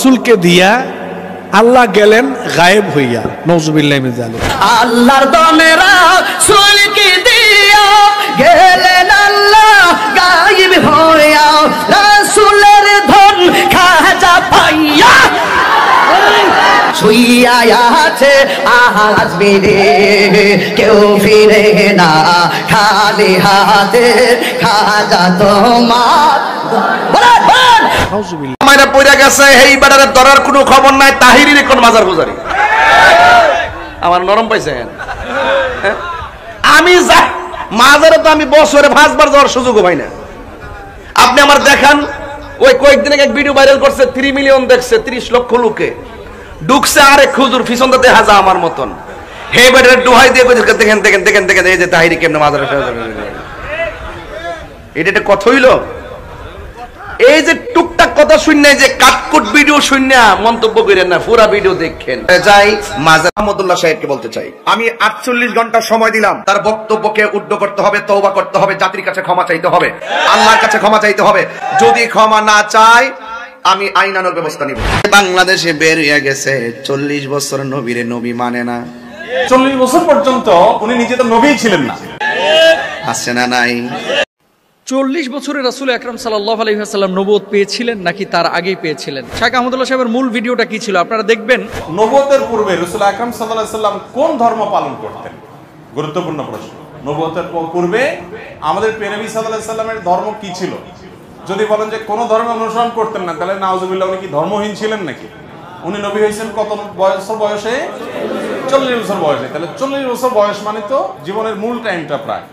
রসুলকে দিয়া আল্লাহ গেলেন গায়েব হইয়া, নওজুবিল্লাহি মিন যালিক। আল্লাহর দমে রাসূলকে দিয়া গেলেন আল্লাহ গায়েব হইয়া, রাসূলের ধন খাজা পাইয়া শুইয়া আছে আজ বেরে, কেউ ফিরে না খালি হাতে, খাজা তোমার মাইরা পড়ে গেছে। এই বেটারে ধরার কোনো খবর নাই, তাহিরির কোন মাজার পূজারি আমার নরম পাইছেন। আমি যা মাজারে তো আমি বছরে 5 বার যাওয়ার সুযোগও পাই না। আপনি আমার দেখান, ওই কয়েকদিন আগে এক ভিডিও ভাইরাল করছে, 3 মিলিয়ন দেখছে, 30 লক্ষ লোকে ঢুকছে। আরেক হুজুর পিছন দিতে হাজা আমার মতন হে বেটারে দোহাই দিয়ে কইছে দেখেন দেখেন দেখেন দেখেন এই যে তাহিরি কেমনে মাজারে। এটা একটা কথা হইল? এই যে টুকটাক কথা শুননা, যে কাটকুট ভিডিও শুননা মন্তব্য করেন না, পুরা ভিডিও দেখেন। যাই মাজার আহমদুল্লাহ সাহেবকে বলতে চাই, আমি 48 ঘন্টা সময় দিলাম। তার বক্তব্যকে উদ্ধ করতে হবে, তওবা করতে হবে, জাতির কাছে ক্ষমা চাইতে হবে, আল্লাহর কাছে ক্ষমা চাইতে হবে। যদি ক্ষমা না চায় আমি আইনানুগ ব্যবস্থা নিব। বাংলাদেশে বের হয়ে গেছে 40 বছর নবীরে নবী মানে না। 40 বছর পর্যন্ত উনি নিজে তো নবী ছিলেন না। আছে না নাই? 40 বছরে রাসূল আকরাম সাল্লাল্লাহু আলাইহি ওয়াসাল্লাম নবুয়ত পেয়েছিলেন নাকি তার আগেই পেয়েছিলেন? শাইখ আহমদুল্লাহ সাহেবের মূল ভিডিওটা কি ছিল আপনারা দেখবেন। নবুয়তের পূর্বে রাসূল আকরাম সাল্লাল্লাহু আলাইহি ওয়াসাল্লাম কোন ধর্ম পালন করতেন? গুরুত্বপূর্ণ প্রশ্ন। নবুয়তের পূর্বে আমাদের প্রিয় নবী সাল্লাল্লাহু আলাইহি ওয়াসাল্লামের ধর্ম কি ছিল? যদি বলেন যে কোন ধর্ম অনুসরণ করতেন না, তাহলে নাউজুবিল্লাহ উনি কি ধর্মহীন ছিলেন নাকি? উনি নবী হয়েছেন কত বছর বয়সে? 40 বছর বয়সে। তাহলে 40 বছর বয়স মানে তো জীবনের মূল টাইমটা প্রায়।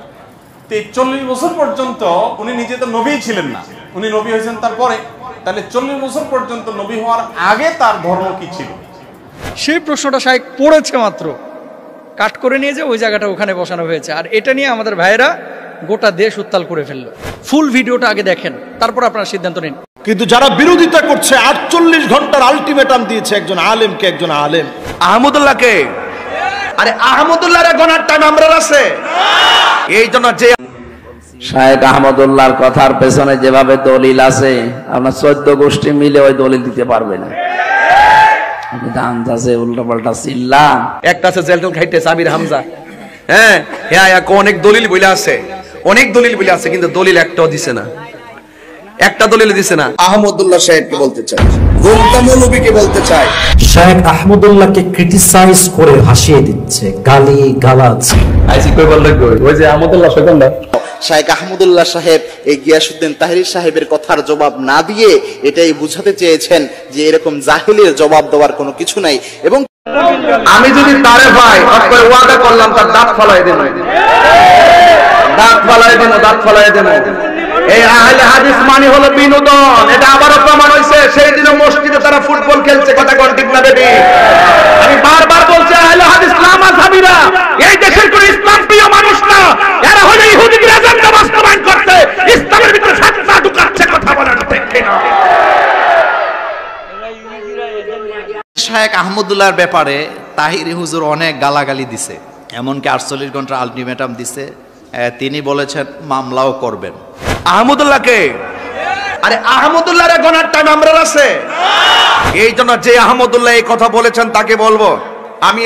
40 বছর পর্যন্ত উনি নিজে তো নবী ছিলেন না, উনি নবী হয়েছেন তারপরে। তাহলে 40 বছর পর্যন্ত নবী হওয়ার আগে তার ধর্ম কি ছিল? সেই প্রশ্নটা শাইখ পড়েছে মাত্র, কাট করে নিয়ে যে ওই জায়গাটা ওখানে বসানো হয়েছে। আর এটা নিয়ে আমাদের ভাইয়েরা গোটা দেশ উত্তাল করে ফেললো। ফুল ভিডিওটা আগে দেখেন, তারপর আপনারা সিদ্ধান্ত নিন। কিন্তু যারা বিরোধিতা করছে, 48 ঘন্টার আলটিমেটাম দিয়েছে একজন আলেমকে, একজন আলেম আহমদুল্লাহকে। আরে আহমদুল্লাহর গনার টাইম আমরা আছে। এই জন্য যে শায়েখ আহমদুল্লাহর কথার পেছনে যেভাবে দলিল আছে, আপনার 14 গোষ্ঠী মিলে ওই দলিল দিতে পারবে না। উল্টাপাল্টা চিল্লা। একটা আছে জেলটেল খাইতে সাবির হামজা, হ্যাঁ হ্যাঁ, অনেক দলিল বলে আছে, অনেক দলিল বলে আছে, কিন্তু দলিল একটাও দিছে না, একটা দলিল দিছে না। আহমদুল্লাহ সাহেবকে বলতে চাই, গোমতা মৌলভীকে বলতে চাই, শায়েখ আহমদুল্লাহকে ক্রিটিসাইজ করে ভাসিয়ে দিচ্ছে, গালি গালাজ। আইসি কই বললে কই, ওই যে আহমদুল্লাহ শয়তানটা। শায়েখ আহমদুল্লাহ সাহেব এই গিয়াসউদ্দিন তাহরী সাহেবের কথার জবাব না দিয়ে এটাই বুঝাতে চেয়েছেন যে এরকম জাহিলের জবাব দেওয়ার কোনো কিছু নাই। এবং আমি যদি তারে ভাই করে ওয়াদা করলাম তার দাঁত ফলাই দেব, দাঁত ফলাই দেব, দাঁত ফলাই দেব। এই আহলে হাদিস মানে হলো বিনোদন, এটা আবারও প্রমাণ হইছে। সেই দিন মসজিদে তারা ফুটবল খেলছে, কথা কোন ঠিক না বেবি? আমি বারবার বলছি আহলে হাদিস লামাযহাবীরা এই দেশের কোন ইসলাম প্রিয় মানুষ না, এরা হলো ইহুদিদের এজেন্ডা বাস্তবায়ন করতে ইসলামের ভিতরে ফাতনা ঢুকাচ্ছে, কথা বলার ঠিক না। শায়েখ আহমদুল্লাহর ব্যাপারে তাহিরি হুজুর অনেক গালাগালি দিছে, এমনকি 48 ঘন্টার আলটিমেটাম দিছে। তিনি বলেছেন মামলাও করবেন। আহমদুল্লাহকে। আরে আহমদুল্লাহর গনার টাইম আমরা আছে। এই জন্য যে আহমদুল্লাহ এই কথা বলেছেন তাকে বলবো আমি।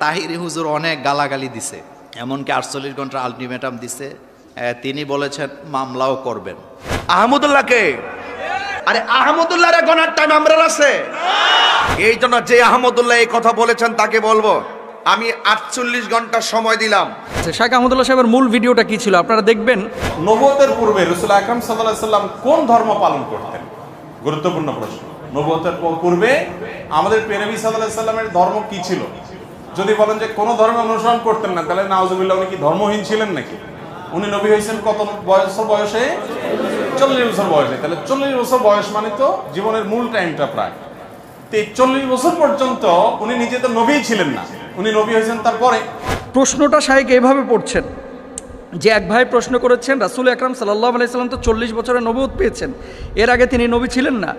তাহিরি হুজুর অনেক গালাগালি দিছে, এমনকি 48 ঘন্টার আলটিমেটাম দিছে। তিনি বলেছেন মামলাও করবেন। আহমদুল্লাহকে। আরে আহমদুল্লাহর গনার টাইম আমরা আছে। এই জন্য যে আহমদুল্লাহ এই কথা বলেছেন তাকে বলবো আমি 48 ঘন্টা সময় দিলাম। শাইখ আহমদুল্লাহ সাহেবের মূল ভিডিওটা কি ছিল আপনারা দেখবেন। নবুয়তের পূর্বে রাসূল আকরাম সাল্লাল্লাহু আলাইহি ওয়াসাল্লাম কোন ধর্ম পালন করতেন? গুরুত্বপূর্ণ প্রশ্ন। নবুয়তের পূর্বে আমাদের প্রিয় নবী সাল্লাল্লাহু আলাইহি ওয়াসাল্লামের ধর্ম কি ছিল? যদি বলেন যে কোন ধর্ম অনুসরণ করতেন না, তাহলে নাউজুবিল্লাহ উনি কি ধর্মহীন ছিলেন নাকি? উনি নবী হয়েছেন কত বছর বয়সে? 40 বছর বয়সে। তাহলে 40 বছর বয়স মানে তো জীবনের মূল টাইমটা প্রায়। 40 বছর পর্যন্ত উনি নিজে তো নবী ছিলেন না, উনি নবী হয়েছেন তারপরে। প্রশ্নটা শাইখ এইভাবে পড়ছেন যে এক ভাই প্রশ্ন করেছেন রাসূল আকরাম সাল্লাল্লাহু আলাইহি ওয়াসাল্লাম তো 40 বছরে নবুয়ত পেয়েছেন, এর আগে তিনি নবী ছিলেন না,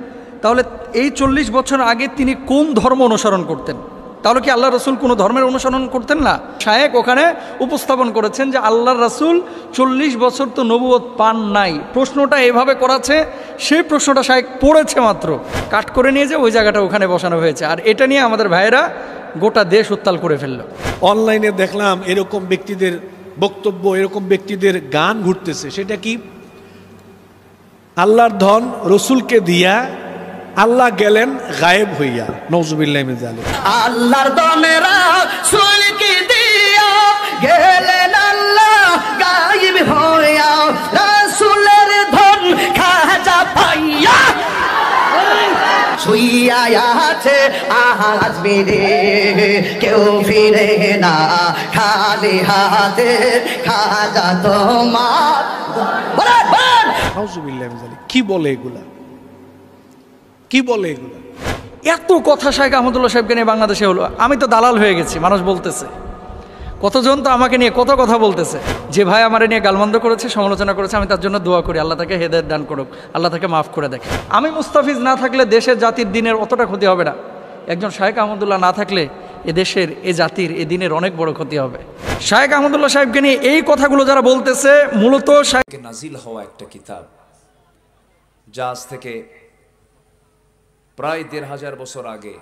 তাহলে এই 40 বছর আগে তিনি কোন ধর্ম অনুসরণ করতেন? তাহলে কি আল্লাহ রসুল কোনো ধর্মের অনুসরণ করতেন না? শায়েক ওখানে উপস্থাপন করেছেন যে আল্লাহর রসুল 40 বছর তো নবুয়ত পান নাই। প্রশ্নটা এভাবে করাছে, সেই প্রশ্নটা শায়েক পড়েছে মাত্র, কাট করে নিয়ে যে ওই জায়গাটা ওখানে বসানো হয়েছে। আর এটা নিয়ে আমাদের ভাইয়েরা গোটা দেশ উত্তাল করে ফেলল। অনলাইনে দেখলাম এরকম ব্যক্তিদের বক্তব্য, এরকম ব্যক্তিদের গান ঘুরতেছে। সেটা কি? আল্লাহর ধন রসুলকে দিয়া আল্লাহ গেলেন গায়েব হইয়া। নওজুবিল্লাহ মিন যালিক। আল্লাহর দনেরা সুলকি দিয়া গেলেন আল্লাহ গায়েব হইয়া, রাসূলের ধন খাজা পাইয়া শুইয়া আছে আজ মেরে, কেউ ফিরে না খালি হাতে, খাজা তোমার। নওজুবিল্লাহ মিন যালিক। কি বলে এগুলা? কি বলে এগুলা? এত কথা শায়েখ আহমদুল্লাহ সাহেবকে নিয়ে বাংলাদেশে হলো। আমি তো দালাল হয়ে গেছি, মানুষ বলতেছে, কতজন তো আমাকে নিয়ে কত কথা বলতেছে। যে ভাই আমার নিয়ে গালমন্দ করেছে, সমালোচনা করেছে, আমি তার জন্য দোয়া করি, আল্লাহ তাকে হেদায়েত দান করুক, আল্লাহ তাকে মাফ করে দেখে। আমি মুস্তাফিজ না থাকলে দেশের জাতির দিনের অতটা ক্ষতি হবে না। একজন শায়েখ আহমদুল্লাহ না থাকলে এ দেশের, এ জাতির, এ দিনের অনেক বড় ক্ষতি হবে। শায়েখ আহমদুল্লাহ সাহেবকে নিয়ে এই কথাগুলো যারা বলতেছে, মূলত শায়েখ নাজিল হওয়া একটা কিতাব, যা আজ থেকে প্রায় 1500 বছর আগে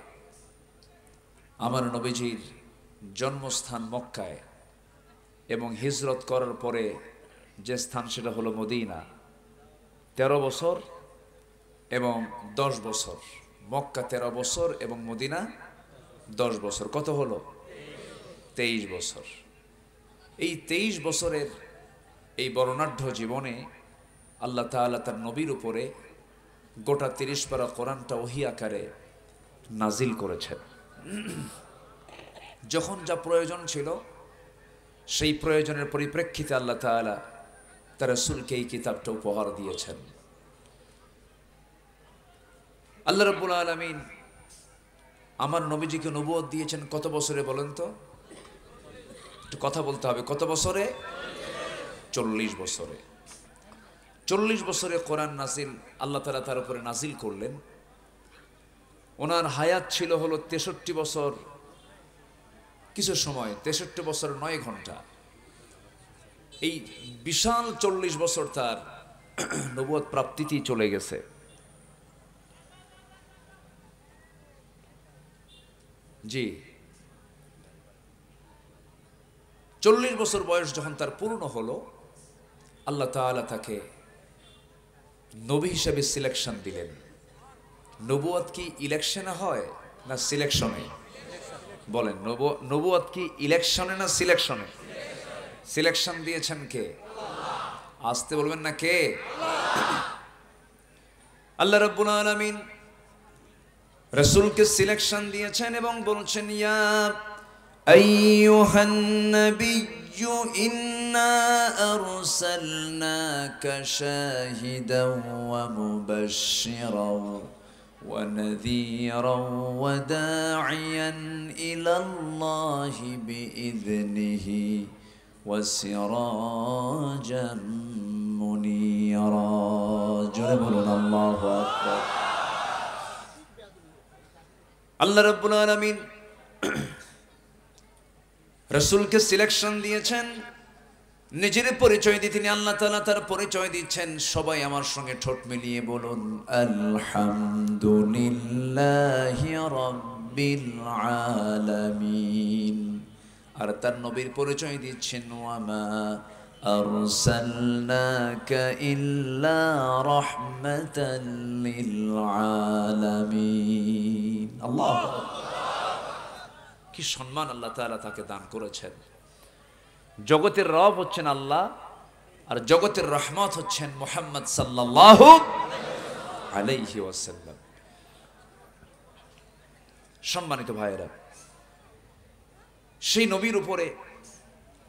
আমার নবীজির জন্মস্থান মক্কায় এবং হিজরত করার পরে যে স্থান সেটা হলো মদিনা, 13 বছর এবং 10 বছর। মক্কা 13 বছর এবং মদিনা 10 বছর। কত হলো? 23 বছর। এই 23 বছরের এই বর্ণাঢ্য জীবনে আল্লাহ তাআলা তার নবীর উপরে গোটা 30 পারা কোরআনটা ওহী আকারে নাজিল করেছেন। যখন যা প্রয়োজন ছিল সেই প্রয়োজনের পরিপ্রেক্ষিতে আল্লাহ তাআলা তার রাসূলকে এই কিতাবটা উপহার দিয়েছেন। আল্লাহ রাব্বুল আলামিন আমার নবীজিকে নবুয়ত দিয়েছেন কত বছরে বলেন তো? একটু কথা বলতে হবে। কত বছরে? 40 বছরে। 40 বছরে কোরআন নাজিল আল্লাহ তাআলা তার উপরে নাজিল করলেন। ওনার হায়াত ছিল হলো 63 বছর কিছু সময়, 63 বছর 9 ঘন্টা। এই বিশাল 40 বছর তার নবুয়ত প্রাপ্তিতেই চলে গেছে। জি, 40 বছর বয়স যখন তার পূর্ণ হলো, আল্লাহ তাআলা তাকে নবী হিসেবে সিলেকশন দিলেন। নবুয়ত কি ইলেকশনে হয় না সিলেকশনে? বলেন, নবুয়ত কি ইলেকশনে না সিলেকশনে? সিলেকশন দিয়েছেন কে? আসতে বলবেন না কে? আল্লাহ রাব্বুল আলামিন রাসূলকে সিলেকশন দিয়েছেন এবং বলছেন, ইয়া আইয়ুহান নাবিয়্যু ইন্না আরসালনাকা শাহিদাও ওয়া মুবাশশিরাও ওয়া নাযীরাও ওয়া দা'iয়ান ইলাল্লাহি বিইذনিহি ওয়া সিরাজাম মুনীরা। জোরে বলুন আল্লাহু আকবার। আল্লাহ রাব্বুল আলামিন রাসূলকে সিলেকশন দিয়েছেন। নিজের পরিচয় দিয়ে তিনি আল্লাহ তাআলা তার পরিচয় দিচ্ছেন। সবাই আমার সঙ্গে ঠোঁট মিলিয়ে বলুন, আলহামদুলিল্লাহি রাব্বিল আলামিন। আর তার নবীর পরিচয় দিচ্ছেন, ওয়ামা আরসালনাকা ইল্লা রাহমাতাল লিল আলামিন। আল্লাহ, কি সম্মান আল্লাহ তাআলা তাকে দান করেছেন। জগতের রব হচ্ছেন আল্লাহ, আর জগতের রহমত হচ্ছেন মুহাম্মদ সাল্লাল্লাহু আলাইহি ওয়াসাল্লাম। সম্মানিত ভাইয়েরা, সেই নবীর উপরে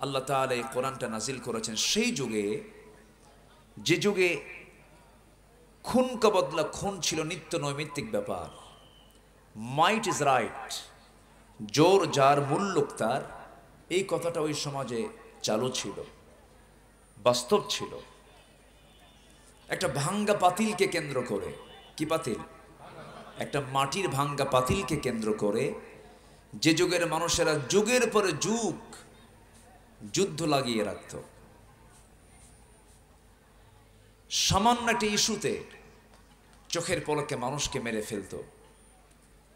আল্লাহ তাআলা এই কোরআনটা নাজিল করেছেন সেই যুগে, যে যুগে খুন কা বদলা খুন ছিল নিত্য নৈমিত্তিক ব্যাপার। মাইট ইজ রাইট, জোর যার মুল্লুক তার, এই কথাটা ওই সমাজে চালু ছিল, বাস্তব ছিল। একটা ভাঙ্গা পাতিলকে কেন্দ্র করে, কি পাতিল? একটা মাটির ভাঙ্গা পাতিলকে কেন্দ্র করে যে যুগের মানুষেরা যুগের পরে যুগ যুদ্ধ লাগিয়ে রাখত, সামান্য একটি ইস্যুতে চোখের পলকে মানুষকে মেরে ফেলত।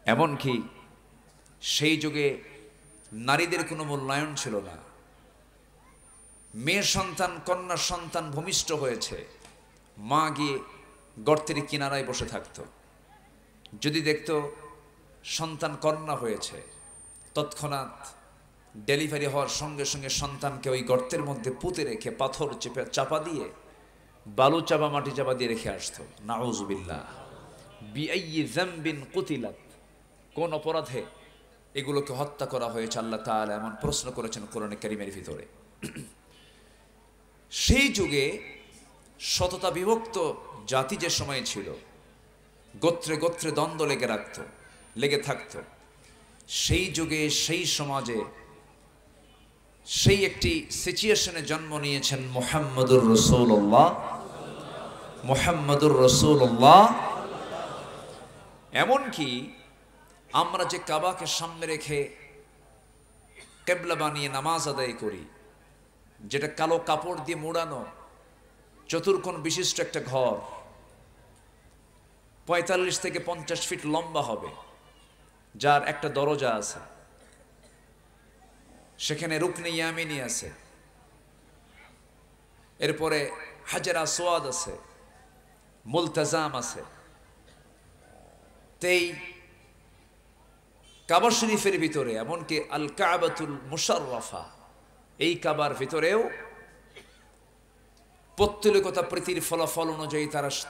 এমনকি সেই যুগে নারীদের কোনো মূল্যায়ন ছিল না। মেয়ে সন্তান কন্যা সন্তান ভূমিষ্ঠ হয়েছে, মা গিয়ে গর্তের কিনারায় বসে থাকত। যদি দেখত সন্তান কন্যা হয়েছে, তৎক্ষণাৎ ডেলিভারি হওয়ার সঙ্গে সঙ্গে সন্তানকে ওই গর্তের মধ্যে পুঁতে রেখে পাথর চেপে চাপা দিয়ে, বালু চাপা মাটি চাপা দিয়ে রেখে আসতো। নাউজুবিল্লাহ। বিআইয়ি যামবিন কুতিলাত, কোন অপরাধে এগুলোকে হত্যা করা হয়েছে? আল্লাহ তাআলা এমন প্রশ্ন করেছেন কোরআনে কারীমের ভিতরে। সেই যুগে শততা বিভক্ত জাতি যে সময় ছিল, গোত্রে গোত্রে দ্বন্দ্ব লেগে থাকত, সেই যুগে সেই সমাজে সেই একটি সিচুয়েশনে জন্ম নিয়েছেন মুহাম্মদুর রাসূলুল্লাহ। মুহাম্মদুর রাসূলুল্লাহ। এমনকি আমরা যে কাবাকে সামনে রেখে কিবলা বানিয়ে নামাজ আদায় করি, যেটা কালো কাপড় দিয়ে মোড়ানো, চতুর্কোণ বিশিষ্ট একটা ঘর, ৪৫ থেকে ৫০ ফিট লম্বা হবে, যার একটা দরজা আছে, সেখানে রুকনে ইয়ামিনী আছে, এরপরে হাজার আসওয়াদ আছে, মুলতাজাম আছে। তেই কাবা শরীফের ভিতরে, এমনকি আল কাবাতুল মুশাররফা, এই কাবার ভিতরেও পৌত্তলিকতা প্রীতির ফলাফল অনুযায়ী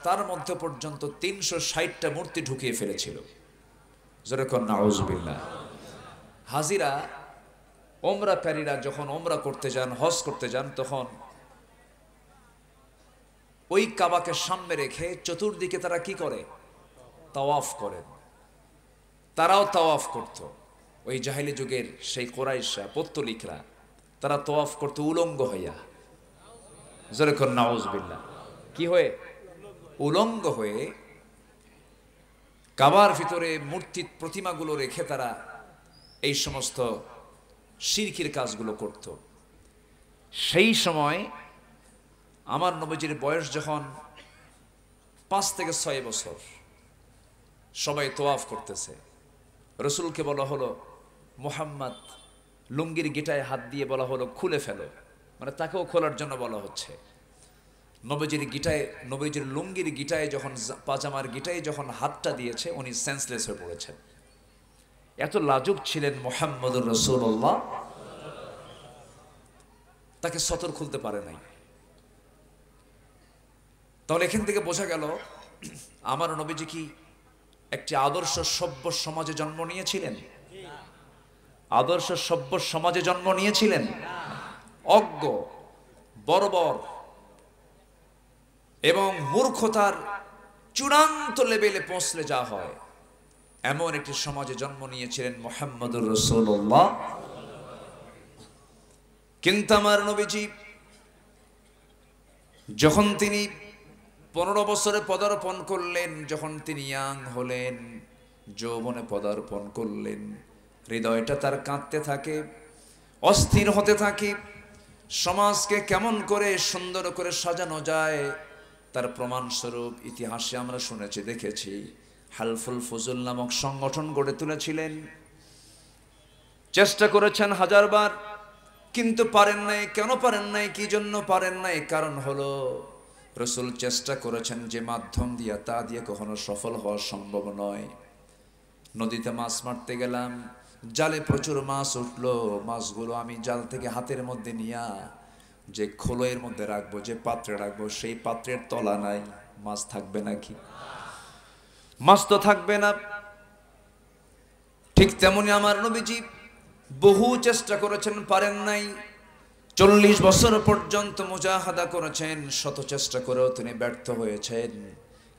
তার মধ্যে পর্যন্ত ৩৬০টা মূর্তি ঢুকিয়ে ফেলেছিল। যেরকম নাউজুবিল্লাহ। হাজিরা ওমরাকারীরা যখন ওমরা করতে যান, হজ করতে যান, তখন ওই কাবাকে সামনে রেখে চতুর্দিকে তারা কি করে? তাওয়াফ করেন। তারাও তাওয়াফ করত। ওই জাহেলি যুগের সেই কুরাইশরা, পৌত্তলিকরা, তারা তাওয়াফ করত উলঙ্গ হইয়া। যেরকম নাউজুবিল্লাহ। কি হয়ে? উলঙ্গ হয়ে কাবার ভিতরে মূর্তি প্রতিমাগুলো রেখে তারা এই সমস্ত শিরকির কাজগুলো করত। সেই সময় আমার নবীজির বয়স যখন ৫ থেকে ৬ বছর, সবাই তোয়াফ করতেছে। রসুলকে বলা হলো, মুহাম্মদ লুঙ্গির গিটায় হাত দিয়ে বলা হলো খুলে ফেলো, মানে তাকেও খোলার জন্য বলা হচ্ছে। নবীজির লুঙ্গির গিটায় যখন, পাজামার গিটায় যখন হাতটা দিয়েছে, উনি সেন্সলেস হয়ে পড়েছেন। এত লাজুক ছিলেন মুহাম্মদুর রাসূলুল্লাহ, তাকে সতর খুলতে পারে নাই। তাহলে এখান থেকে বোঝা গেল আমার নবীজি কি একটি আদর্শ সভ্য সমাজে জন্ম নিয়েছিলেন? আদর্শ সভ্য সমাজে জন্ম নিয়েছিলেন? অজ্ঞ, বর্বর এবং মূর্খতার চূড়ান্ত লেভেলে পৌঁছলে যা হয়, এমন একটি সমাজে জন্ম নিয়েছিলেন মুহাম্মদুর রাসূলুল্লাহ। কিন্তু আমার নবীজি যখন তিনি 15 বছরে পদার্পণ করলেন, যখন তিনি ইয়াং হলেন, যৌবনে পদার্পণ করলেন, হৃদয়টা তার কাঁদতে থাকে, অস্থির হতে থাকে। সমাজকে কেমন করে সুন্দর করে সাজানো যায়, তার প্রমাণস্বরূপ ইতিহাসে আমরা শুনেছি, দেখেছি। হালফুল ফুজুল নামক সংগঠন গড়ে তুলেছিলেন, চেষ্টা করেছেন হাজারবার, কিন্তু পারেন নাই। কেন পারেন নাই? কি জন্য পারেন নাই? কারণ হলো রসুল চেষ্টা করেছেন যে মাধ্যম দিয়ে, তা দিয়ে কখনো সফল হওয়া সম্ভব নয়। নদীতে মাছ মারতে গেলাম, জালে প্রচুর মাছ উঠলো, মাছগুলো আমি জাল থেকে হাতের মধ্যে নিয়া যে খোলয়ের মধ্যে রাখবো, যে পাত্রে রাখবো, সেই পাত্রের তলা নাই, মাছ থাকবে নাকি? মাছ তো থাকবে না। ঠিক তেমনি আমার নবীজি বহু চেষ্টা করেছেন, পারেন নাই। 40 বছর পর্যন্ত মুজাহাদা করেছেন, শত চেষ্টা করেও তিনি ব্যর্থ হয়েছেন।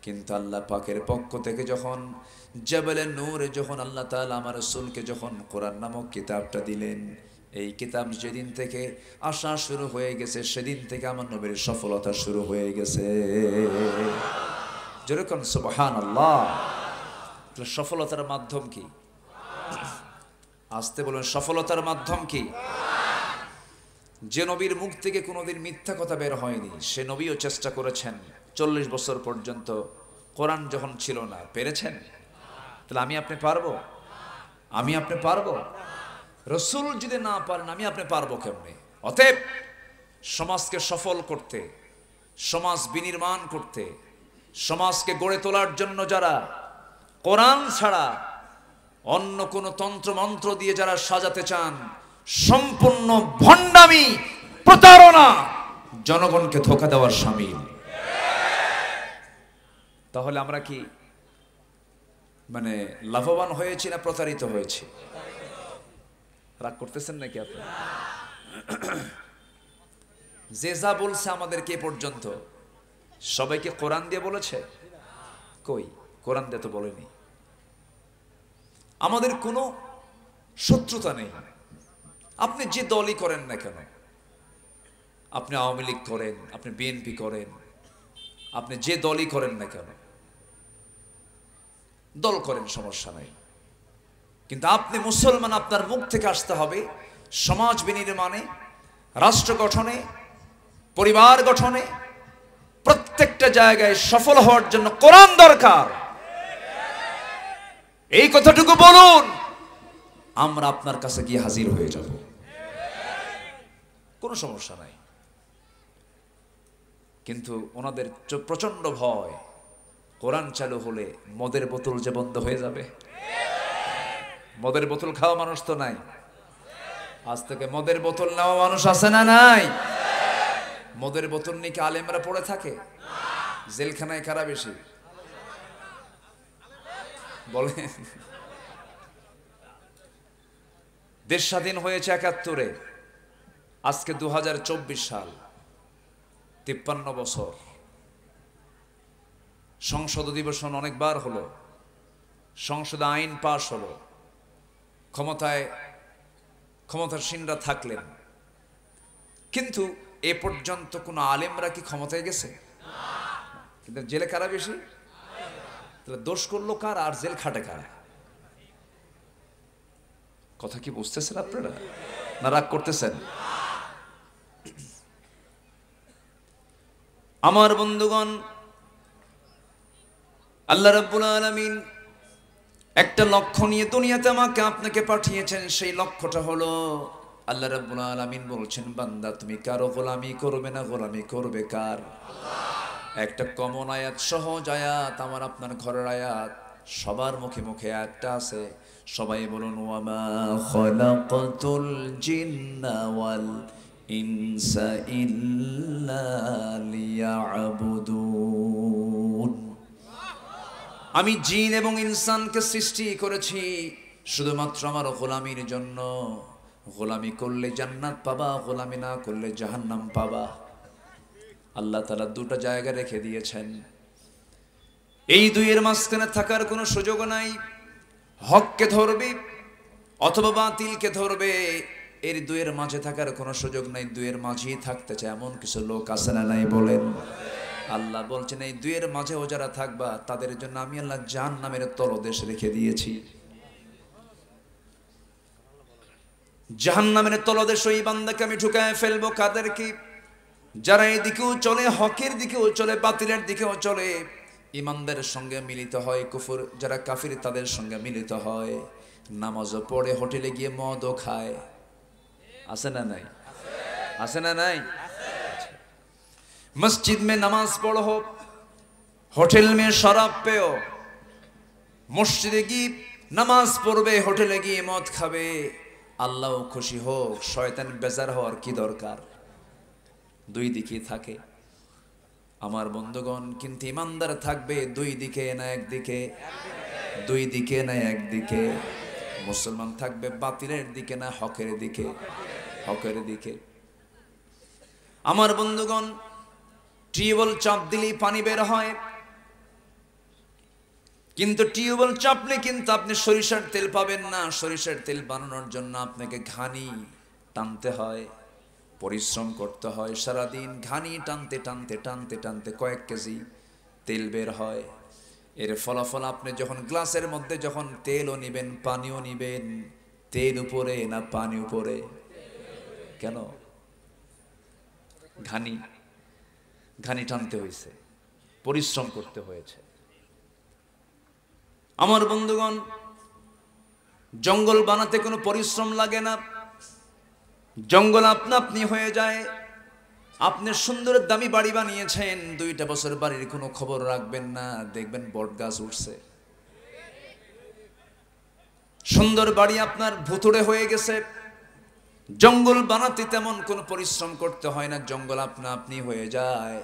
কিন্তু আল্লাহ পাকের পক্ষ থেকে যখন জাবালে নূরে, যখন আল্লাহ তাআলা আমার রাসূলকে যখন কোরআন নামক কিতাবটা দিলেন, এই কিতাব যেদিন থেকে আসা শুরু হয়ে গেছে, সেদিন থেকে আমার নবীর সফলতা শুরু হয়ে গেছে। যেরকম সুবহানাল্লাহ। সফলতার মাধ্যম কি? আসতে বলেন, সফলতার মাধ্যম কি? যে নবীর মুখ থেকে কোনোদিন মিথ্যা কথা বের হয়নি, সে নবীও চেষ্টা করেছেন 40 বছর পর্যন্ত। কোরআন যখন ছিল না, পেরেছেন? তাহলে আমি আপনি পারবো? আমি আপনি পারবো? রসুল যদি না পারেন, আমি আপনি পারবো কেমনে? অতএব সমাজকে সফল করতে, সমাজ বিনির্মাণ করতে, সমাজকে গড়ে তোলার জন্য যারা কোরআন ছাড়া অন্য কোন তন্ত্র মন্ত্র দিয়ে যারা সাজাতে চান, সম্পূর্ণ ভণ্ডামি, প্রতারণা, জনগণকে ধোঁকা দেওয়ার শামিল। তাহলে আমরা কি মানে লাভবান হয়েছি না প্রতারিত হয়েছি? রাগ করতেছেন নাকি আপনি? যে যা বলছে আমাদেরকে এ পর্যন্ত, সবাইকে কোরআন দিয়ে বলেছে? কই, কোরআন দিয়ে তো বলেনি। আমাদের কোনো শত্রুতা নেই। আপনি যে দলই করেন না কেন, আপনি আওয়ামী লীগ করেন, আপনি বিএনপি করেন, আপনি যে দলই করেন না কেন, দল করেন, সমস্যা নাই। কিন্তু আপনি মুসলমান, আপনার মুখ থেকে আসতে হবে সমাজ বিনির্মাণে, রাষ্ট্র গঠনে, পরিবার গঠনে, প্রত্যেকটা জায়গায় সফল হওয়ার জন্য কোরআন দরকার। এই কথাটুকু বলুন, আমরা আপনার কাছে গিয়ে হাজির হয়ে যাব, কোনো সমস্যা নাই। কিন্তু ওনাদের প্রচন্ড ভয়, কোরআন চালু হলে মদের বোতল যে বন্ধ হয়ে যাবে। মদের বোতল খাওয়া মানুষ তো নাই, আজ থেকে মদের বোতল নেওয়া মানুষ আছে না নাই? মদের বোতল নিয়ে কি আলেমরা পড়ে থাকে? জেলখানায় কারা বেশি বলে? দেশ স্বাধীন হয়েছে 71-এ, আজকে 2024 সাল, 53 বছর। সংসদ অধিবেশন অনেকবার হলো, সংসদে আইন পাশ হলো, ক্ষমতাসীনরা থাকলেন, কিন্তু এ পর্যন্ত কোন আলেমরা কি ক্ষমতায় গেছে? কিন্তু জেলে কারা বেশি? তাহলে দোষ করলো কার আর জেল খাটে কারা? কথা কি বুঝতেছেন আপনারা না রাগ করতেছেন? আমার বন্ধুগণ, আল্লাহ রাব্বুল আলামিন একটা লক্ষ্য নিয়ে দুনিয়াতে আমাকে আপনাকে পাঠিয়েছেন। সেই লক্ষ্যটা হলো, আল্লাহ রাব্বুল আলামিন বলছেন, বান্দা তুমি কারো গোলামি করবে না, গোলামি করবে কার? একটা কমন আয়াত, সহজ আয়াত, আমার আপনার ঘরের আয়াত, সবার মুখে মুখে আয়াতটা আছে। সবাই বলুন, ওয়ামা খালাকাতুল জিন্না ওয়াল ইনসা ইল্লা লিয়াবুদুন। আমি জিন এবং ইনসানকে সৃষ্টি করেছি শুধুমাত্র আমার গোলামির জন্য। গোলামি করলে জান্নাত পাবা, গোলামি না করলে জাহান্নাম পাবা। আল্লাহ তাআলা দুটো জায়গা রেখে দিয়েছেন, এই দুইয়ের মাঝখানে থাকার কোনো সুযোগ নাই। হককে ধরবে অথবা বাতিলকে ধরবে, এর দুইয়ের মাঝে থাকার কোনো সুযোগ নাই। দুইয়ের মাঝেই থাকতে চায় এমন কিছু লোক আছে না নাই বলেন? আল্লাহ বলছেন, এই দুইয়ের মাঝেও যারা থাকবা তাদের জন্য আমি আল্লাহ জাহান্নামের তলদেশ রেখে দিয়েছি। জাহান্নামের তলদেশ ওই বান্দাকে আমি ঢুকায় ফেলবো। কাদের কি? যারা এই দিকেও চলে, হকের দিকেও চলে, বাতিলের দিকেও চলে, ইমানদারের সঙ্গে মিলিত হয়, কুফর যারা কাফির তাদের সঙ্গে মিলিত হয়, নামাজও পড়ে, হোটেলে গিয়ে মদও খায়। আছে না নাই? আছে না নাই? মসজিদ में नमाज पढ़ो, होटल में शराब पेओ, মসজিদে গিয়ে নামাজ পড়বে, হোটেলে গিয়ে মদ খাবে। আল্লাহ খুশি হোক, শয়তান বেজার হওয়ার কি দরকার? দুই দিকে থাকে আমার বন্ধুগণ। কিন্তু ইমানদার থাকবে দুই দিকে না একদিকে, দুই দিকে না একদিকে। মুসলমান থাকবে বাতিলের দিকে না হকের দিকে, হকের দিকে। আমার বন্ধুগণ, টিউবওয়েল চাপ দিলেই পানি বের হয়, কিন্তু টিউবওয়েল চাপলে কিন্তু আপনি সরিষার তেল পাবেন না। সরিষার তেল বানানোর জন্য আপনাকে ঘানি টানতে হয়, পরিশ্রম করতে হয়। সারাদিন ঘানি টানতে টানতে টানতে টানতে কয়েক কেজি তেল বের হয়। এর ফলাফল আপনি যখন গ্লাসের মধ্যে যখন তেলও নিবেন, পানিও নিবেন, তেল উপরে না পানি উপরে? কেন? ঘানি ঘানি টানতে হয়েছে, পরিশ্রম করতে হয়েছে। আমার বন্ধুগণ, জঙ্গল বানাতে কোনো পরিশ্রম লাগে না, জঙ্গল আপনা আপনি হয়ে যায়। আপনি সুন্দর দামি বাড়ি বানিয়েছেন, 2টা বছর বাড়ির কোনো খবর রাখবেন না, দেখবেন বট গাছ উঠছে। সুন্দর বাড়ি আপনার ভুতুড়ে হয়ে গেছে। জঙ্গল বানাতে তেমন কোনো পরিশ্রম করতে হয় না, জঙ্গল আপনা আপনি হয়ে যায়।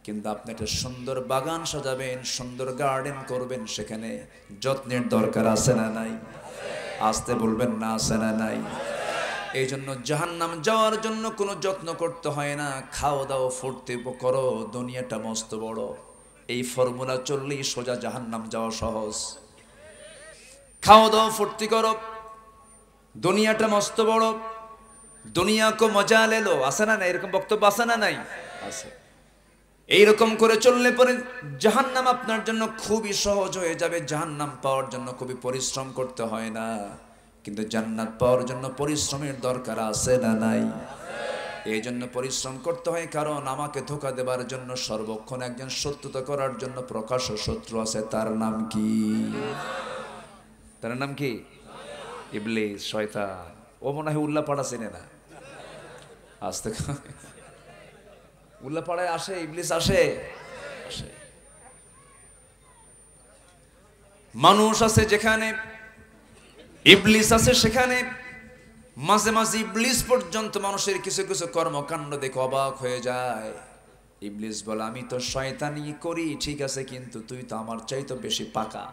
কিন্তু আপনি একটা সুন্দর বাগান সাজাবেন, সুন্দর গার্ডেন করবেন, সেখানে যত্নের দরকার আছে না নাই? আসতে বলবেন না, আছে না নাই? এই জন্য জাহান্নাম যাওয়ার জন্য কোনো যত্ন করতে হয় না, খাও দাও ফুর্তি করো, দুনিয়াটা মস্ত বড়। এই ফর্মুলা চললেই সোজা জাহান্নাম যাওয়া সহজ। খাও দাও ফুর্তি করো, দুনিয়াটা মস্ত বড়, দুনিয়া কো মজা লেলো, আছে না নাই? এরকম বক্তব্য আছে না নাই? আছে। এইরকম করে চললে পরে জাহান্নাম আপনার জন্য খুবই সহজ হয়ে যাবে। জাহান্নাম পাওয়ার জন্য খুবই পরিশ্রম করতে হয় না, কিন্তু জান্নাত পাওয়ার জন্য পরিশ্রমের দরকার আছে না নাই? এই জন্য পরিশ্রম করতে হয়, কারণ আমাকে ধোঁকা দেবার জন্য সর্বক্ষণ একজন শত্রুতা করার জন্য প্রকাশ্য শত্রু আছে। তার নাম কি? তার নাম কি? ইবলিস, শয়তান। ও মনে হয় উল্লাপাড়া চেনে না। আজ থেকে উল্লাপাড়ায় আসে, ইবলিস আসে। মানুষ আছে যেখানে, ইবলিস আছে সেখানে। মাঝে মাঝে ইবলিস পর্যন্ত মানুষের কিছু কিছু কর্মকাণ্ড দেখে অবাক হয়ে যায়। ইবলিস বলে, আমি তো শয়তানি করি ঠিক আছে, কিন্তু তুই তো আমার চাইতে বেশি পাকা।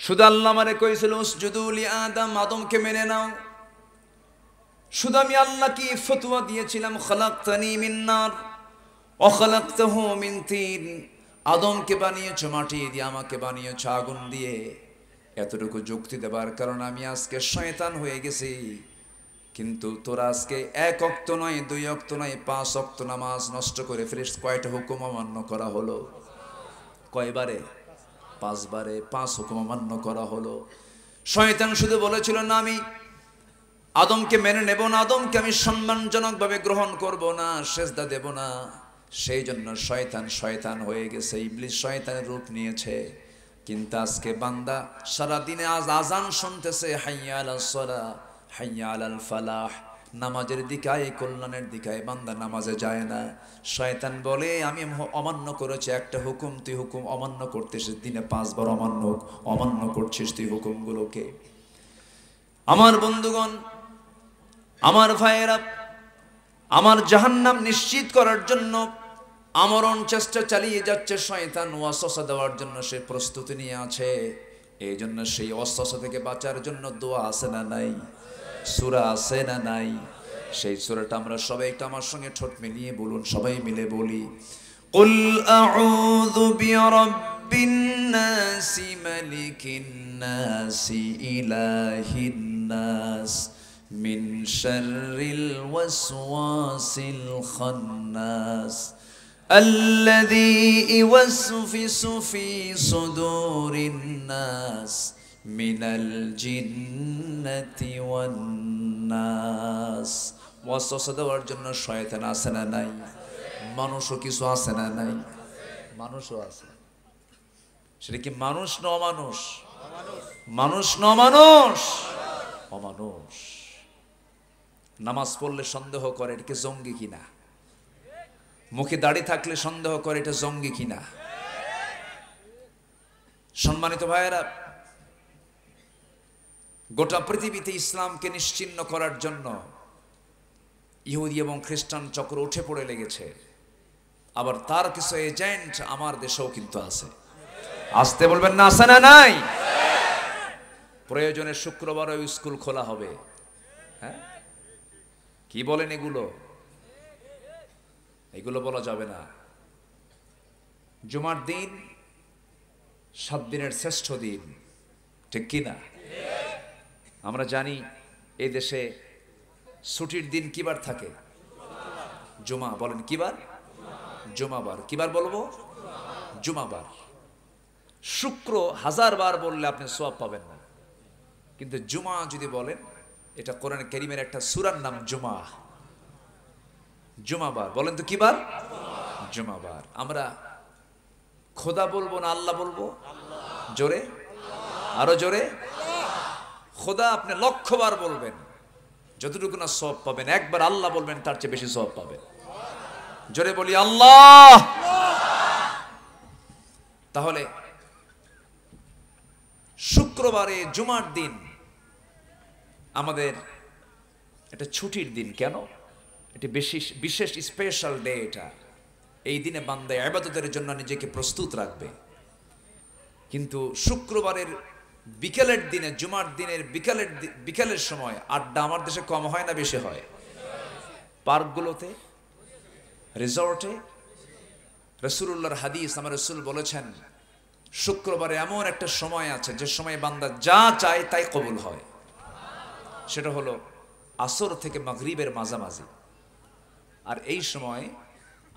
শুধু আল্লাহ আমারে কইছিল উসজুদু লি আদম, আদমকে মেনে নাও। শুধু আমি আল্লাহ কি ফতোয়া দিয়েছিলাম, খালাকতানি মিন নার ওয়া খালাকতাহু মিন তিন। আদমকে বানিয়েছো মাটি দিয়ে, আমাকে বানিয়েছো আগুন দিয়ে। এতটুকু যুক্তি দেবার কারণ আমি আজকে শয়তান হয়ে গেছি। কিন্তু তোরা আজকে 1 ওয়াক্ত নয়, 2 ওয়াক্ত নয়, 5 ওয়াক্ত নামাজ নষ্ট করে ফেলিস। কয়টা হুকুম অমান্য করা হলো? কয়বারে? 5 বারে 5 হুকুম অমান্য করা হলো। শয়তান শুধু বলেছিল না, আমি আদমকে মেনে নেব না, আদমকে আমি সম্মানজনক ভাবে গ্রহণ করব না, সেজদা দেব না। সেই জন্য শয়তান হয়ে গেছে, ইবলিস শয়তানের রূপ নিয়েছে। কিন্তু আজকে বান্দা সারাদিনে আজ আজান শুনতেছে, হাইয়া আলাস সালাহ, হাইয়া আলাল ফালাহ, নামাজের দিকে আয়, কল্যাণের দিকে আয়, বান্দা নামাজে যায় না। শয়তান বলে, আমি অমান্য করেছি একটা হুকুম, তুই হুকুম অমান্য করতেছিস, দিনে 5 বার অমান্য করছিস তুই হুকুমগুলোকে। আমার বন্ধুগণ, আমার ভাইয়েরা, আমার জাহান্নাম নিশ্চিত করার জন্য আমরণ চেষ্টা চালিয়ে যাচ্ছে শয়তান। ওয়াসওয়াসা দেওয়ার জন্য সে প্রস্তুতি নিয়ে আছে। এই জন্য সেই ওয়াসওয়াসা থেকে বাঁচার জন্য দোয়া আছে না নাই? সূরা আছে না নাই? সেই সূরাটা আমরা সবাই একটু আমার সঙ্গে ঠোঁট মিলিয়ে বলুন, সবাই মিলে বলি, কুল আউযু বিরাব্বিন নাসি মালিকিন নাসি ইলাহিন নাস মিন শাররিল ওয়াসওয়াসিল খান্নাস আল্লাযী ইওয়াসফিসু ফি সুদুরিন নাস মিনাল জিন্নাতি ওয়ান নাস। ওয়াসওয়াসা দেওয়ার জন্য শয়তান আছে না নাই? মানুষও কিছু আছে না নাই? মানুষও আছে। সেটা কি মানুষ না অমানুষ? মানুষ না অমানুষ? অমানুষ। নামাজ পড়লে সন্দেহ করে এটা কি জঙ্গি কিনা, মুখে দাড়ি থাকলে সন্দেহ করে এটা জঙ্গি কিনা। সম্মানিত ভাইয়েরা, গোটা পৃথিবীতে ইসলামকে নিশ্চিহ্ন করার জন্য ইহুদি এবং খ্রিস্টান চক্র উঠে পড়ে লেগেছে। আবার তার কিছু এজেন্ট আমার দেশেও কিন্তু আছে। আসতে বলবেন না, আছে না নাই? প্রয়োজনে শুক্রবারও স্কুল খোলা হবে। হ্যাঁ, কি বলেন এগুলো? এগুলো বলা যাবে না। জুমার দিন 7 দিনের শ্রেষ্ঠ দিন, ঠিক কি না? আমরা জানি এই দেশে ছুটির দিন কিবার থাকে? জুমা। বলেন কিবার? জুমাবার। কিবার বলবো? জুমাবার। শুক্র 1000 বার বললে আপনি সওয়াব পাবেন না। কিন্তু জুমা যদি বলেন, এটা কোরআন কারীমের একটা সূরার নাম জুমা। জুমাবার বলেন তো কি বার? জুমাবার। আমরা খোদা বলবো না আল্লাহ বলবো? জোরে, আরো জোরে। খোদা আপনি 1,00,000 বার বলবেন, যতটুকু না সওয়াব পাবেন, একবার আল্লাহ বলবেন তার চেয়ে বেশি সওয়াব পাবেন। জোরে বলি আল্লাহ। তাহলে শুক্রবারে জুমার দিন আমাদের এটা ছুটির দিন। কেন? এটা বিশেষ স্পেশাল ডে। এটা এই দিনে বান্দা ইবাদতের জন্য নিজেকে প্রস্তুত রাখবে। কিন্তু শুক্রবারের বিকেলের দিনে, জুমার দিনের বিকেলের সময় আড্ডা আমার দেশে কম হয় না বেশি হয়? পার্কগুলোতে, রিসর্টে। রাসূলুল্লাহর হাদিস, আমার রাসূল বলেছেন শুক্রবারে এমন একটা সময় আছে যে সময় বান্দা যা চায় তাই কবুল হয়। সেটা হলো আসর থেকে মাগরিবের মাঝামাঝি। আর এই সময়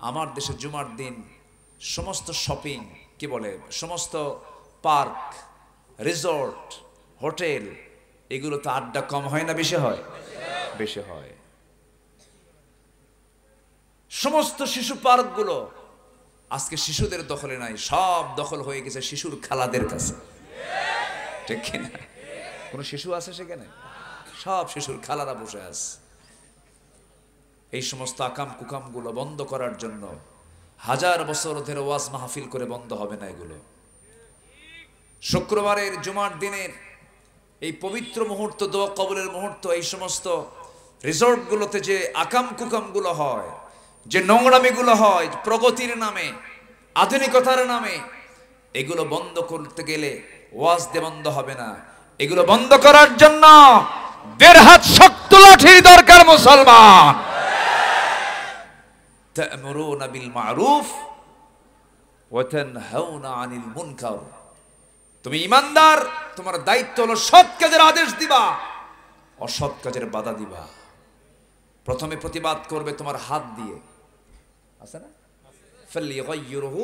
আমার দেশে জুমার দিন সমস্ত শপিং, কি বলে, সমস্ত পার্ক, রিসর্ট, হোটেল, এগুলোতে আড্ডা কম হয় না বেশি হয়? বেশি হয়। সমস্ত শিশু পার্কগুলো আজকে শিশুদের দখলে নাই, সব দখল হয়ে গেছে শিশুর খালাদের কাছে। ঠিক কিনা? কোন শিশু আছে সেখানে? সব শিশুর খালারা বসে আছে। এই সমস্ত আকাম কুকাম গুলো বন্ধ করার জন্য 1000 বছর ধরে ওয়াজ মাহফিল করে বন্ধ হবে না এগুলো। শুক্রবারের জুমার দিনের এই পবিত্র মুহূর্ত, দোয়া কবুলের মুহূর্ত, এই সমস্ত রিসর্ট গুলোতে যে আকাম কুকাম গুলো হয়, যে নোংরামি গুলো হয় প্রগতির নামে, আধুনিকতার নামে, এগুলো বন্ধ করতে গেলে ওয়াজ দিয়ে বন্ধ হবে না। এগুলো বন্ধ করার জন্য 1.5 হাত শক্ত লাঠি দরকার মুসলমান। তা'মুরুনা বিল মা'রুফ ওয়া তানহাউনা আনিল মুনকার। তুমি ঈমানদার, তোমার দায়িত্ব হলো সৎ কাজের আদেশ দিবা, অসৎ কাজের বাধা দিবা। প্রথমে প্রতিবাদ করবে তোমার হাত দিয়ে, আছে না? ফালইগাইয়িরহু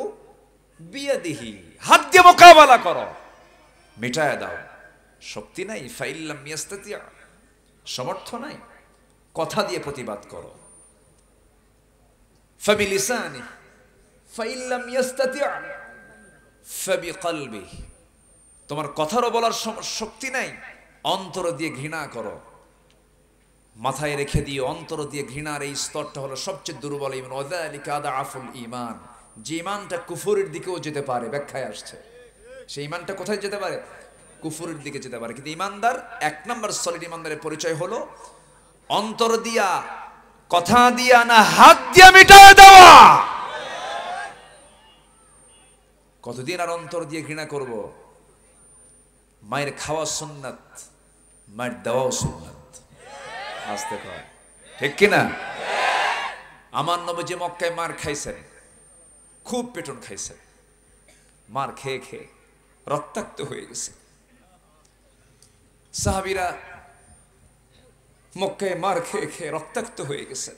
বিয়াদিহি, হাত দিয়ে মোকাবেলা করো, মিটায় দাও। শক্তি নাই, ফাইল্লাম ইয়াস্তাতি, সমর্থ নাই, কথা দিয়ে প্রতিবাদ করো। ফাবিলিসানি ফাইল্লাম ইয়াস্তাতি ফাবিকলবিহি, তোমার কথারও বলার শক্তি নাই, অন্তর দিয়ে ঘৃণা করো। মাথায় রেখে দিয়ে অন্তর দিয়ে ঘৃণার এই স্তরটা হলো সবচেয়ে দুর্বল ঈমান। ওয়াযালিকা আদআফুল ঈমান, যে ঈমানটা কুফরের দিকেও যেতে পারে, ব্যাখ্যায় আসছে সেই ঈমানটা কোথায় যেতে পারে? কুফরের দিকে যেতে পারে। কিন্তু ঈমানদার, 1 নম্বর সলিড ঈমানদারের পরিচয় হলো অন্তর দিয়া, কথা দিয়া না, হাত দিয়া মিটায় দেওয়া। কতদিন আর অন্তর দিয়ে ঘৃণা করব? মায়ের খাওয়া সুন্নাত, মায়ের দেওয়াও সুন্নাত। আসতে কয়, ঠিক কিনা? আমার নবী মক্কায় মার খাইছেন, খুব পেটন খাইছেন, মার খেয়ে খেয়ে রক্তাক্ত হয়ে গেছে। সাহাবীরা মক্কায় মার খেয়ে খেয়ে রক্তাক্ত হয়ে গেছে।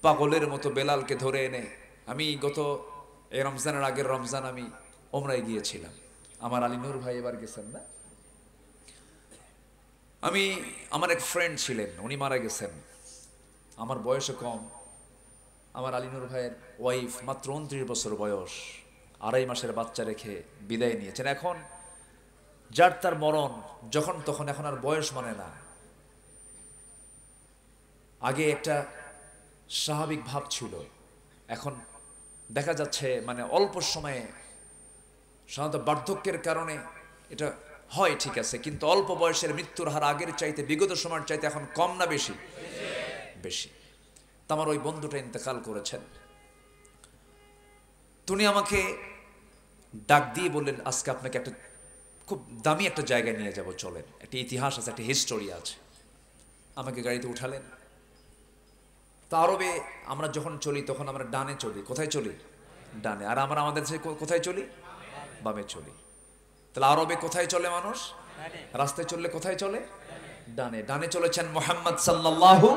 পাগলের মতো বেলালকে ধরে এনে, আমি গত এই রমজানের আগের রমজান আমি ওমরায় গিয়েছিলাম, আমার আলী নূর ভাই এবার গেছেন না, আমার এক ফ্রেন্ড ছিলেন, উনি মারা গেছেন, আমার বয়সও কম। আমার আলী নূর ভাইয়ের ওয়াইফ মাত্র 29 বছর বয়স, 2.5 মাসের বাচ্চা রেখে বিদায় নিয়েছেন। এখন যার তার মরণ যখন তখন, এখন আর বয়স মানে না। আগে একটা স্বাভাবিক ভাব ছিল, এখন দেখা যাচ্ছে মানে অল্প সময়ে, সাধারণত বার্ধক্যের কারণে এটা হয়, ঠিক আছে, কিন্তু অল্প বয়সের মৃত্যুর হার আগের চাইতে, বিগত সময়ের চাইতে এখন কম না বেশি? বেশি। তো আমার ওই বন্ধুটা ইন্তেকাল করেছেন। তিনি আমাকে ডাক দিয়ে বললেন, আজকে আপনাকে একটা খুব দামি একটা জায়গায় নিয়ে যাব, চলেন, একটা ইতিহাস আছে, একটা হিস্টোরি আছে। আমাকে গাড়িতে উঠালেন। তা আরবে আমরা যখন চলি তখন আমরা ডানে চলি। কোথায় চলি? ডানে। আর আমরা আমাদের দেশে কোথায় চলি? বামে চলি। তাহলে আরবে কোথায় চলে মানুষ? রাস্তায় চললে কোথায় চলে? ডানে। ডানে চলেছেন মুহাম্মদ সাল্লাল্লাহু,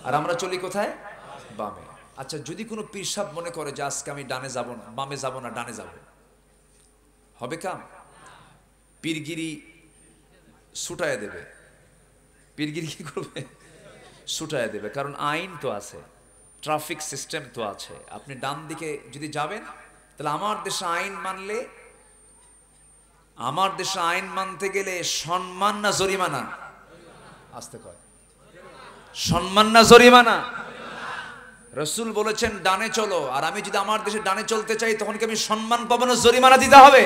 আর আমরা চলি কোথায়? বামে। আচ্ছা, যদি কোনো পীর সাহেব মনে করে যে আজকে আমি ডানে যাব না, বামে যাব না, ডানে যাব, হবে কাম? পীরগিরি ছুটায় দেবে। পীরগিরি কি করবে? ছুটায় দেবে। কারণ আইন তো আছে, ট্রাফিক সিস্টেম তো আছে। আপনি ডান দিকে যদি যাবেন, তাহলে আমার দেশে আইন মানলে, আমার দেশে আইন মানতে গেলে সম্মান না জরিমানা? আসতে কয়, সম্মান না জরিমানা? রসুল বলেছেন ডানে চলো, আর আমি যদি আমার দেশে ডানে চলতে চাই তখন কি আমি সম্মান পাবো না জরিমানা দিতে হবে?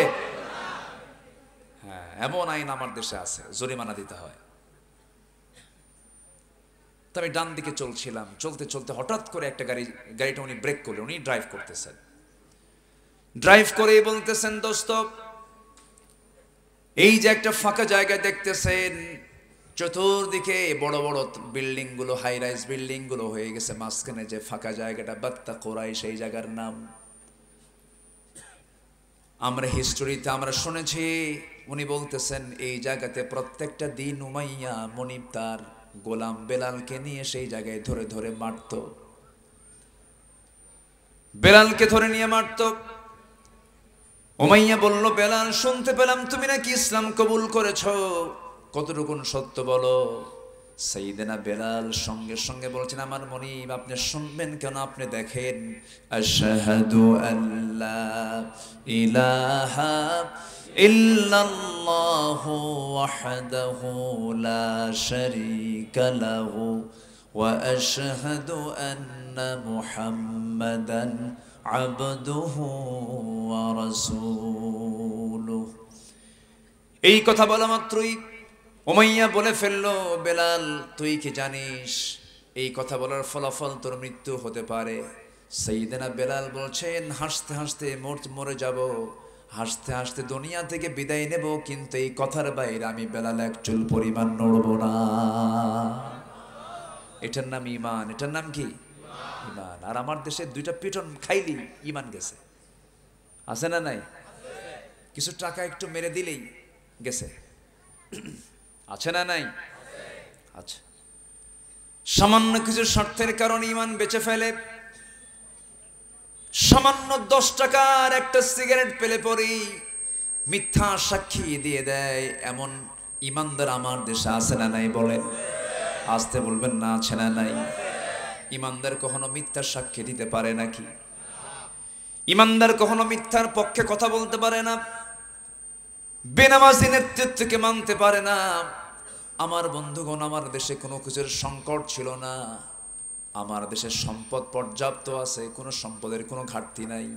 হ্যাঁ, এমন আইন আমার দেশে আছে, জরিমানা দিতে হয়। তো আমি ডান দিকে চলছিলাম, চলতে চলতে হঠাৎ করে একটা গাড়িটা উনি ব্রেক করলেন। উনি ড্রাইভ করতেছেন, ড্রাইভ করেই বলতেছেন, দোস্ত এই যে একটা ফাঁকা জায়গা দেখতেছেন, চতুর্দিকে বড় বড় বিল্ডিং গুলো, হাই রাইজ বিল্ডিং গুলো হয়ে গেছে, মাঝখানে যে ফাঁকা জায়গাটা বাত্তা কোরাই, সেই জায়গার নাম আমরা হিস্টোরিতে আমরা শুনেছি। উনি বলতেছেন এই জায়গাতে প্রত্যেকটা দিন উমাইয়া মনিব তার গোলাম বেলালকে নিয়ে সেই জায়গায় ধরে ধরে মারত, বেলালকে ধরে নিয়ে মারত। উমাইয়া বলল, বেলাল শুনতে পেলাম তুমি নাকি ইসলাম কবুল করেছো, কতটুকু সত্য বলো। সাইয়েদনা বেলাল সঙ্গে সঙ্গে বলছেন, আমার মনিব আপনি শুনবেন কেন, আপনি দেখেন, আশহাদু আল্লা ইলাহা ইল্লাল্লাহু ওয়াহদাহু লা শারীকা লাহু ওয়া আশহাদু আন্না মুহাম্মাদান আবদুহু ওয়া রাসূলুহু। এই কথা বলা মাত্রই উমাইয়া বলে ফেললো, বেলাল তুই কি জানিস এই কথা বলার ফলাফল তোর মৃত্যু হতে পারে? সাইয়েদনা বেলাল বলছেন, হাসতে হাসতে মরে যাব, হাসতে হাসতে দুনিয়া থেকে বিদায় নেব, কিন্তু এই কথার বাইরে আমি বেলাল এক চুল পরিমাণ নড়ব না। এটার নাম ঈমান। এটার নাম কি? ঈমান। আর আমার দেশে দুইটা পিটন খাইলি ঈমান গেছে, আছে না নাই? কিছু টাকা একটু মেরে দিলেই গেছে, আছে না নাই? আচ্ছা, সামান্য কিছু স্বার্থের কারণে ঈমান বেঁচে ফেলে। সামান্য 10 টাকার একটা সিগারেট পেলে পরেই মিথ্যা সাক্ষী দিয়ে দেয়, এমন ঈমানদার আমার দেশে আছে না নাই? বলেন, আসতে বলবেন না, আছে না নাই? ঈমানদার কখনো মিথ্যা সাক্ষী দিতে পারে নাকি? ঈমানদার কখনো মিথ্যার পক্ষে কথা বলতে পারে না, বেনামাজি নেতৃত্বকে মানতে পারে না। আমার বন্ধুগণ, আমার দেশে কোনো কিছুর সংকট ছিল না, আমার দেশে সম্পদ পর্যাপ্ত আছে, কোনো সম্পদের কোনো ঘাটতি নাই।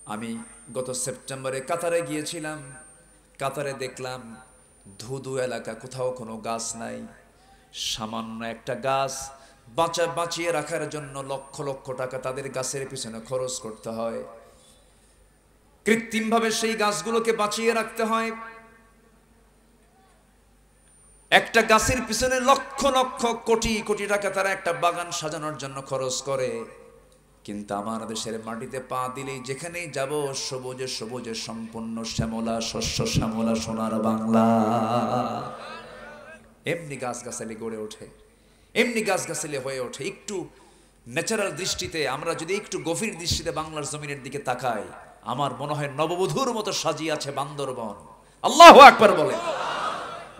আমি গত সেপ্টেম্বরে কাতারে গিয়েছিলাম, কাতারে দেখলাম ধুধু এলাকা, কোথাও কোনো গাছ নাই। সামান্য একটা গাছ বাঁচিয়ে রাখার জন্য লক্ষ লক্ষ টাকা তাদের গাছের পিছনে খরচ করতে হয়, কৃত্রিমভাবে সেই গাছগুলোকে বাঁচিয়ে রাখতে হয়। একটা গাছের পিছনে লক্ষ লক্ষ কোটি কোটি টাকা তারা একটা বাগান সাজানোর জন্য খরচ করে। কিন্তু আমার দেশের মাটিতে পা দিলেই যেখানেই যাব, সবুজে সবুজে সম্পূর্ণ শ্যামলা শস্য, শ্যামলা সোনার বাংলা। এমনি গাছগাছালি গড়ে ওঠে, এমনি গাছগাছালি হয়ে ওঠে। একটু ন্যাচারাল দৃষ্টিতে আমরা যদি একটু গভীর দৃষ্টিতে বাংলার জমিনের দিকে তাকাই, আমার মনে হয় নববধূর মতো সাজিয়ে আছে বান্দরবন। আল্লাহু আকবার বলে।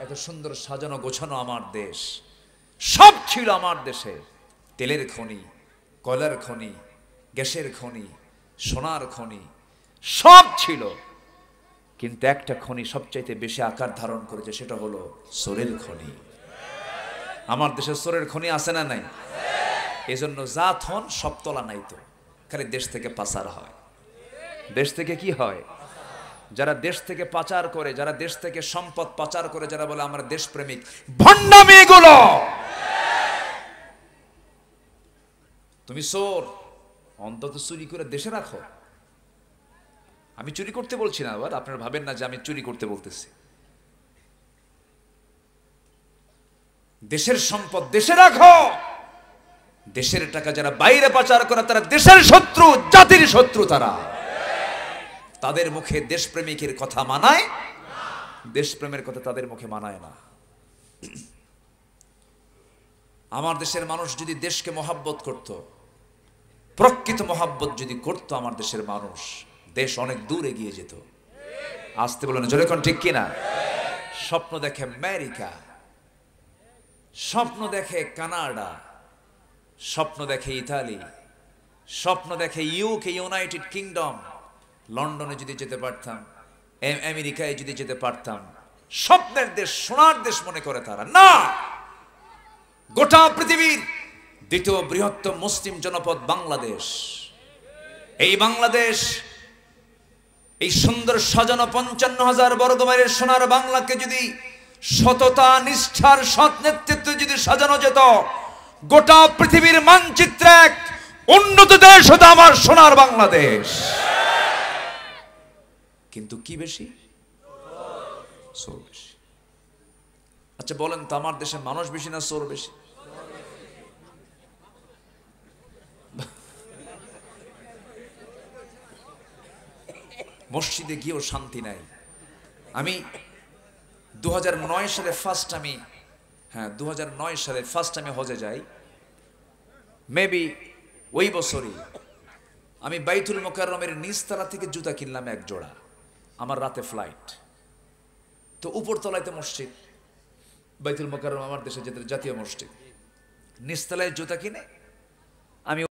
এত সুন্দর সাজানো গোছানো আমার দেশ, সব ছিল আমার দেশে। তেলের খনি, কয়লার খনি, গ্যাসের খনি, সোনার খনি, সব ছিল। কিন্তু একটা খনি সবচাইতে বেশি আকার ধারণ করেছে, সেটা হলো সোরের খনি। আমার দেশে সোরের খনি আছে না নাই? এজন্য জাত হন সব তলা নাই তো, খালি দেশ থেকে পাচার হয়। দেশ থেকে কি হয়? যারা দেশ থেকে পাচার করে, যারা দেশ থেকে সম্পদ পাচার করে, যারা বলে আমরা দেশপ্রেমিক, ভণ্ডামি এগুলো। তুমি চোর, অন্তত চুরি করে দেশে রাখো। আমি চুরি করতে বলছি না, আবার আপনারা ভাবেন না যে আমি চুরি করতে বলতেছি। দেশের সম্পদ দেশে রাখো। দেশের টাকা যারা বাইরে পাচার করে তারা দেশের শত্রু, জাতির শত্রু। তারা, তাদের মুখে দেশপ্রেমিকের কথা মানায়, দেশপ্রেমের কথা তাদের মুখে মানায় না। আমার দেশের মানুষ যদি দেশকে মহাব্বত করত, প্রকৃত মহাব্বত যদি করত আমার দেশের মানুষ, দেশ অনেক দূর এগিয়ে যেত। আসতে বলেন জোরে কোন ঠিক কিনা? স্বপ্ন দেখে আমেরিকা, স্বপ্ন দেখে কানাডা, স্বপ্ন দেখে ইতালি, স্বপ্ন দেখে ইউকে, ইউনাইটেড কিংডম। লন্ডনে যদি যেতে পারতাম, আমেরিকায় যদি যেতে পারতাম, স্বপ্নের দেশ, সোনার দেশ মনে করে তারা। না, গোটা পৃথিবীর দ্বিতীয় বৃহত্তম মুসলিম জনপদ বাংলাদেশ। এই বাংলাদেশ, এই সুন্দর সাজানো 55,000 বর্গমাইলের সোনার বাংলাকে যদি সততা, নিষ্ঠার, সৎ নেতৃত্বে যদি সাজানো যেত, গোটা পৃথিবীর মানচিত্রে এক উন্নত দেশ হতো আমার সোনার বাংলাদেশ। কিন্তু কি বেশি? চোর বেশি। আচ্ছা বলেন তো, আমার দেশে মানুষ বেশি না চোর বেশি? মসজিদে গিয়েও শান্তি নাই। আমি 2009 সালে ফার্স্ট আমি হজে যাই। মেবি ওই বছরই আমি বাইতুল মোকাররমের নিচতলা থেকে জুতা কিনলাম এক জোড়া। আমার রাতে ফ্লাইট, তো উপরতলায় মসজিদ, বাইতুল মোকাররম আমার দেশে জাতীয় মসজিদ। নিচতলায় জুতা কিনে আমি